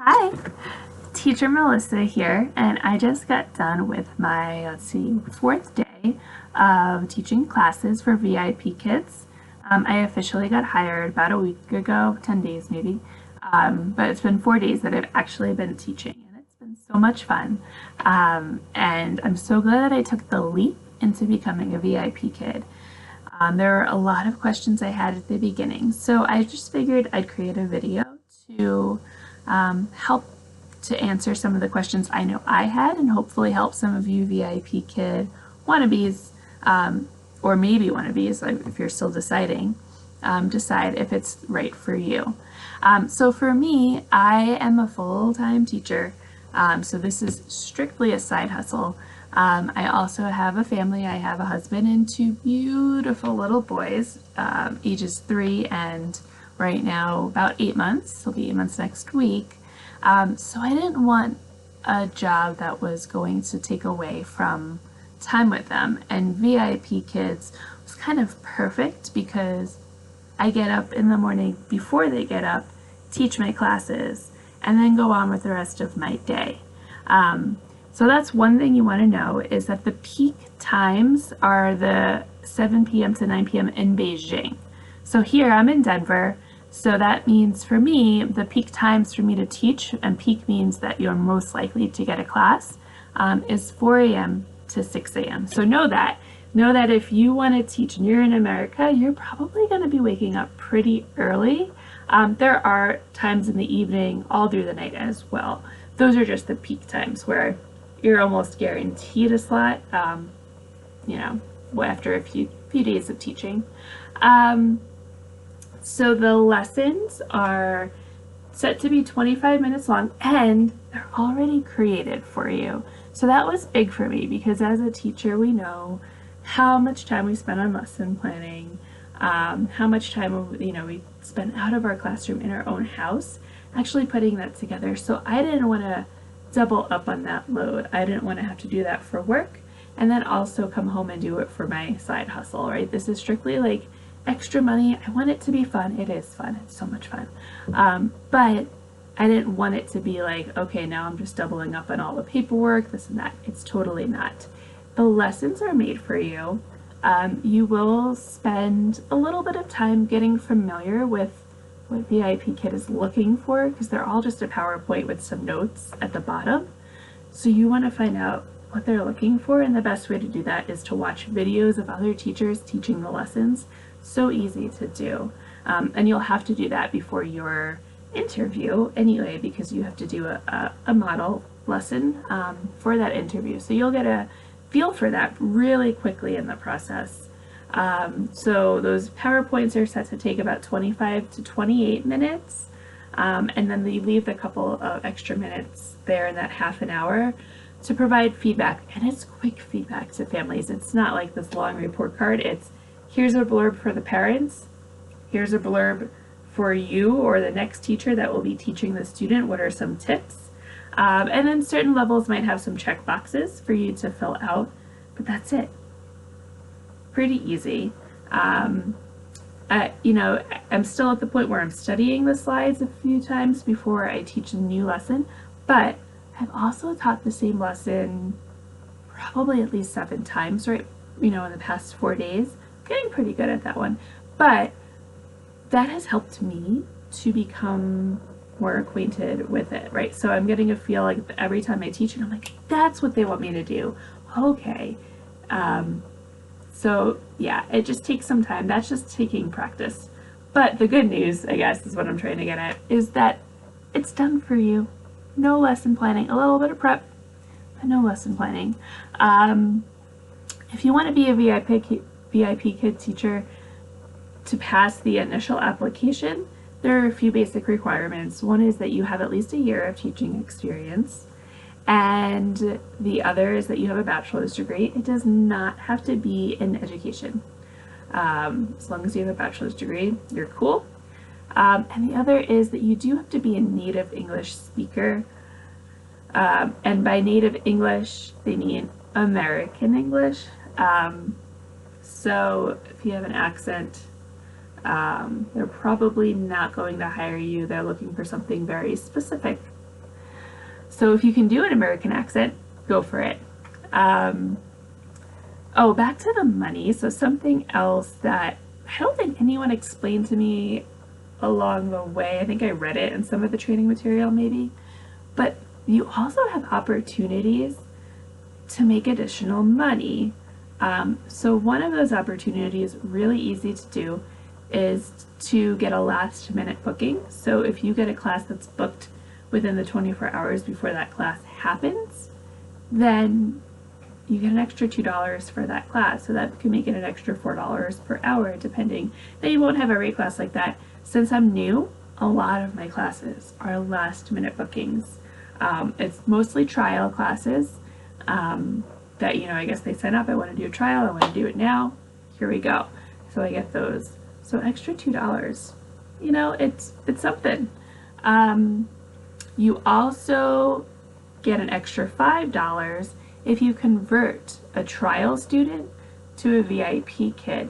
Hi, Teacher Melissa here, and I just got done with my, fourth day of teaching classes for VIP kids. I officially got hired about a week ago, 10 days maybe, but it's been 4 days that I've actually been teaching, and it's been so much fun. And I'm so glad that I took the leap into becoming a VIP kid. There were a lot of questions I had at the beginning, so I just figured I'd create a video to help to answer some of the questions I know I had and hopefully help some of you VIP kid wannabes, or maybe wannabes if you're still deciding, decide if it's right for you. So for me, I am a full-time teacher, so this is strictly a side hustle. I also have a family. I have a husband and two beautiful little boys, ages 3 and right now about 8 months. He'll be 8 months next week. So I didn't want a job that was going to take away from time with them. And VIP Kids was kind of perfect because I get up in the morning before they get up, teach my classes, and then go on with the rest of my day. So that's one thing you want to know, is that the peak times are the 7 p.m. to 9 p.m. in Beijing. So here I'm in Denver. So that means for me, the peak times for me to teach, and peak means that you're most likely to get a class, is 4 a.m. to 6 a.m. So know that if you want to teach and you're in America, you're probably going to be waking up pretty early. There are times in the evening, all through the night as well. Those are just the peak times where you're almost guaranteed a slot, after a few days of teaching. So the lessons are set to be 25 minutes long, and they're already created for you. So that was big for me because as a teacher, we know how much time we spend on lesson planning, how much time we spend out of our classroom in our own house actually putting that together. So I didn't want to double up on that load. I didn't want to have to do that for work and then also come home and do it for my side hustle, right? This is strictly like extra money. I want it to be fun. It is fun. It's so much fun. But I didn't want it to be like, okay, now I'm just doubling up on all the paperwork, this and that. It's totally not. The lessons are made for you. You will spend a little bit of time getting familiar with what VIP Kid is looking for, because they're all just a PowerPoint with some notes at the bottom. So you want to find out what they're looking for, and the best way to do that is to watch videos of other teachers teaching the lessons. So easy to do. And you'll have to do that before your interview anyway, because you have to do a model lesson for that interview. So you'll get a feel for that really quickly in the process. So those PowerPoints are set to take about 25 to 28 minutes. And then they leave a couple of extra minutes there in that half an hour to provide feedback. And it's quick feedback to families. It's not like this long report card. It's here's a blurb for the parents. Here's a blurb for you or the next teacher that will be teaching the student. What are some tips? And then certain levels might have some check boxes for you to fill out, but that's it. Pretty easy. I'm still at the point where I'm studying the slides a few times before I teach a new lesson, but I've also taught the same lesson probably at least 7 times, right? In the past 4 days. Getting pretty good at that one, but that has helped me to become more acquainted with it, right? So I'm getting a feel like every time I teach it, I'm like, that's what they want me to do. Okay. So yeah, it just takes some time. That's just taking practice. But the good news, I guess, is what I'm trying to get at, is that it's done for you. No lesson planning, a little bit of prep, but no lesson planning. If you want to be a VIP Kid teacher, to pass the initial application, there are a few basic requirements. One is that you have at least a year of teaching experience, and the other is that you have a bachelor's degree. It does not have to be in education. As long as you have a bachelor's degree, you're cool. And the other is that you do have to be a native English speaker. And by native English, they mean American English. So if you have an accent, they're probably not going to hire you. They're looking for something very specific. So if you can do an American accent, go for it. Oh, back to the money. So something else that I don't think anyone explained to me along the way, I think I read it in some of the training material maybe, but you also have opportunities to make additional money. So one of those opportunities, really easy to do, is to get a last minute booking. So if you get a class that's booked within the 24 hours before that class happens, then you get an extra $2 for that class. So that can make it an extra $4 per hour, depending. Now you won't have every class like that. Since I'm new, a lot of my classes are last minute bookings. It's mostly trial classes that, you know, I guess they sign up, I want to do a trial, I want to do it now, here we go. So I get those. So extra $2, you know, it's something. You also get an extra $5 if you convert a trial student to a VIP kid.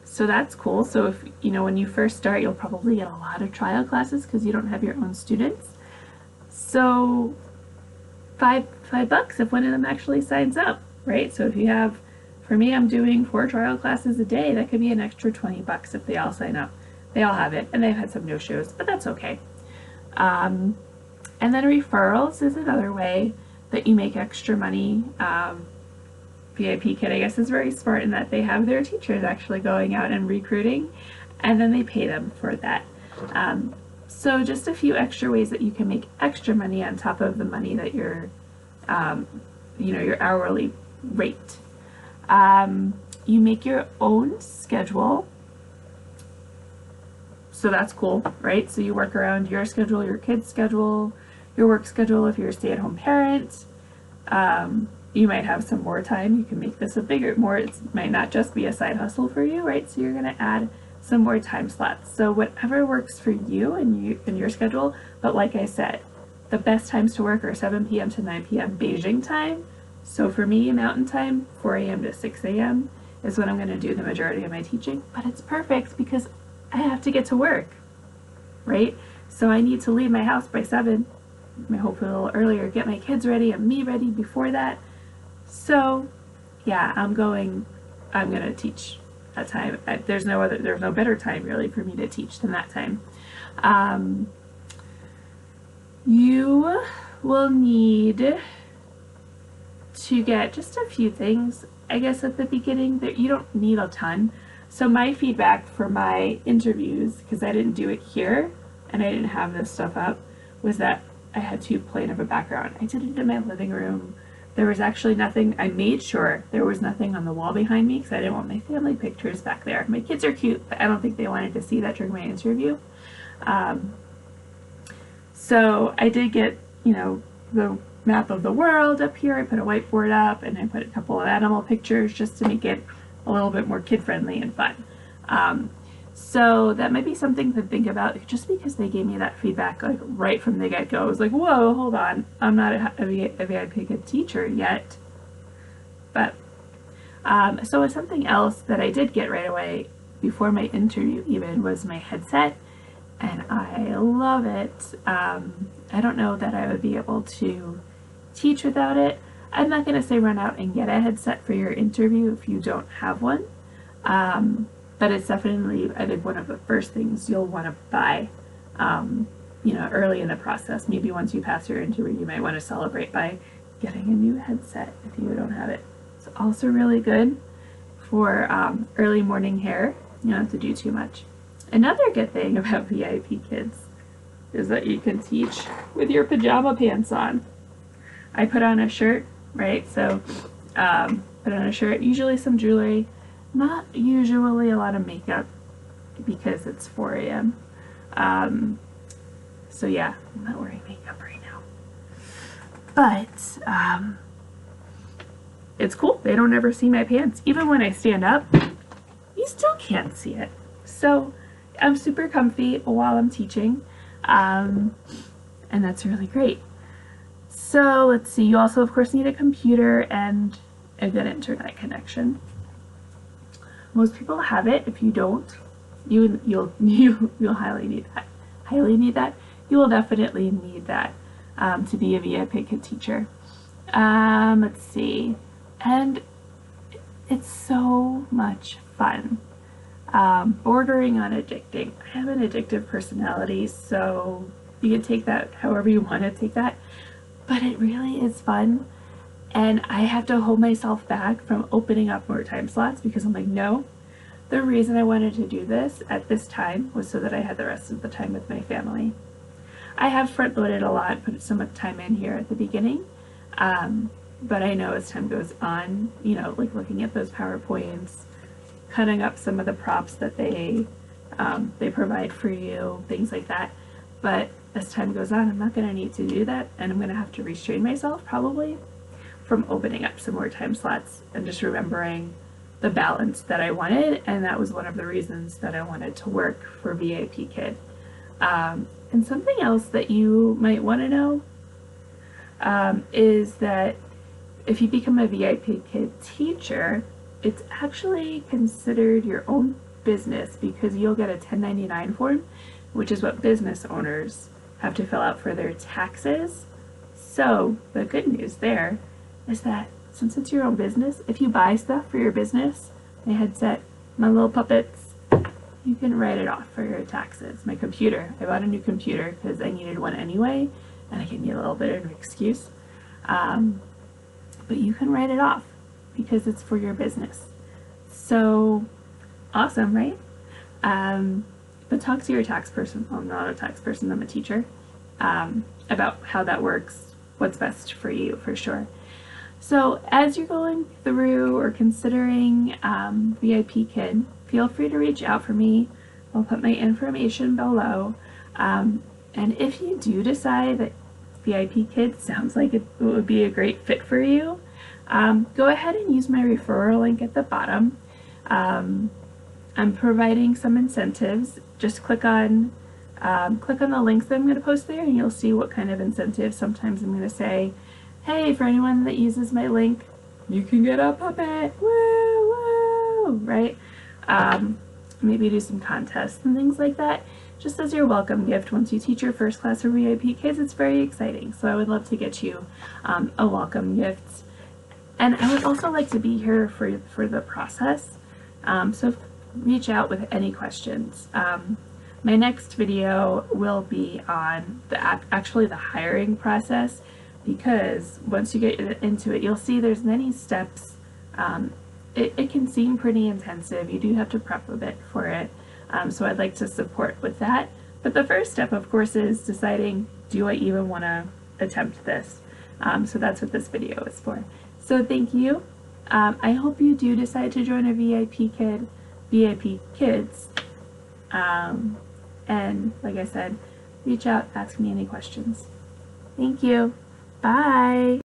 So that's cool. So if, you know, when you first start, you'll probably get a lot of trial classes because you don't have your own students. So $5 if one of them actually signs up, right? So if you have, for me, I'm doing 4 trial classes a day. That could be an extra $20 if they all sign up. They all have it, and they've had some no-shows, but that's okay. And then referrals is another way that you make extra money. VIPKid, I guess, is very smart in that they have their teachers actually going out and recruiting, and then they pay them for that. So just a few extra ways that you can make extra money on top of the money that you're, you know, your hourly rate. You make your own schedule. So that's cool, right? So you work around your schedule, your kid's schedule, your work schedule if you're a stay-at-home parent. You might have some more time. You can make this a bigger, more, it might not just be a side hustle for you, right? So you're going to add some more time slots. So whatever works for you and your schedule, but like I said, the best times to work are 7 p.m. to 9 p.m. Beijing time. So for me, Mountain Time, 4 a.m. to 6 a.m. is when I'm going to do the majority of my teaching, but it's perfect because I have to get to work, right? So I need to leave my house by 7, hopefully a little earlier, get my kids ready and me ready before that. So yeah, I'm going to teach that time. There's no better time really for me to teach than that time. You will need to get just a few things, I guess, at the beginning. That you don't need a ton. So my feedback for my interviews, because I didn't do it here and I didn't have this stuff up, was that I had too plain of a background. I did it in my living room. There was actually nothing. I made sure there was nothing on the wall behind me because I didn't want my family pictures back there. My kids are cute, but I don't think they wanted to see that during my interview. So I did get, you know, the map of the world up here. I put a whiteboard up and I put a couple of animal pictures just to make it a little bit more kid-friendly and fun. So that might be something to think about, just because they gave me that feedback like right from the get-go. I was like, whoa, hold on, I'm not a VIPKid teacher yet. But so something else that I did get right away before my interview even was my headset, and I love it. I don't know that I would be able to teach without it. I'm not going to say run out and get a headset for your interview if you don't have one. But it's definitely, I think, one of the first things you'll want to buy, you know, early in the process. Maybe once you pass your interview, you might want to celebrate by getting a new headset if you don't have it. It's also really good for early morning hair. You don't have to do too much. Another good thing about VIPKids is that you can teach with your pajama pants on. I put on a shirt, right? So put on a shirt, usually some jewelry. Not usually a lot of makeup because it's 4 a.m. So yeah, I'm not wearing makeup right now. But it's cool. They don't ever see my pants. Even when I stand up, you still can't see it. So I'm super comfy while I'm teaching. And that's really great. So let's see. You also, of course, need a computer and a good internet connection. Most people have it. If you don't, you'll highly need that. Highly need that. you will definitely need that to be a VIPKID teacher. Let's see. And it's so much fun. Bordering on addicting. I have an addictive personality, so you can take that however you want to take that, but it really is fun. And I have to hold myself back from opening up more time slots because I'm like, no, the reason I wanted to do this at this time was so that I had the rest of the time with my family. I have front loaded a lot, put so much time in here at the beginning, but I know as time goes on, you know, like looking at those PowerPoints, cutting up some of the props that they provide for you, things like that. But as time goes on, I'm not going to need to do that, and I'm going to have to restrain myself probably from opening up some more time slots and just remembering the balance that I wanted, and that was one of the reasons that I wanted to work for VIPKID. And something else that you might want to know is that if you become a VIPKID teacher, it's actually considered your own business because you'll get a 1099 form, which is what business owners have to fill out for their taxes. So the good news there is that since it's your own business, if you buy stuff for your business, my headset, my little puppets, you can write it off for your taxes. My computer, I bought a new computer because I needed one anyway, and it gave me a little bit of an excuse. But you can write it off because it's for your business. So awesome, right? But talk to your tax person. Well, I'm not a tax person, I'm a teacher, about how that works, what's best for you, for sure. So as you're going through or considering VIPKID, feel free to reach out for me. I'll put my information below. And if you do decide that VIPKID sounds like it would be a great fit for you, go ahead and use my referral link at the bottom. I'm providing some incentives. Just click on the links that I'm going to post there, and you'll see what kind of incentives. Sometimes I'm going to say, hey, for anyone that uses my link, you can get a puppet, woo, woo, right? Maybe do some contests and things like that, just as your welcome gift. Once you teach your first class of VIPKIDs, it's very exciting. So I would love to get you a welcome gift. And I would also like to be here for the process. So reach out with any questions. My next video will be on actually the hiring process, because once you get into it, you'll see there's many steps. It can seem pretty intensive. You do have to prep a bit for it. So I'd like to support with that. But the first step, of course, is deciding, do I even want to attempt this? So that's what this video is for. So thank you. I hope you do decide to join a VIPKIDs. And like I said, reach out, ask me any questions. Thank you. Bye.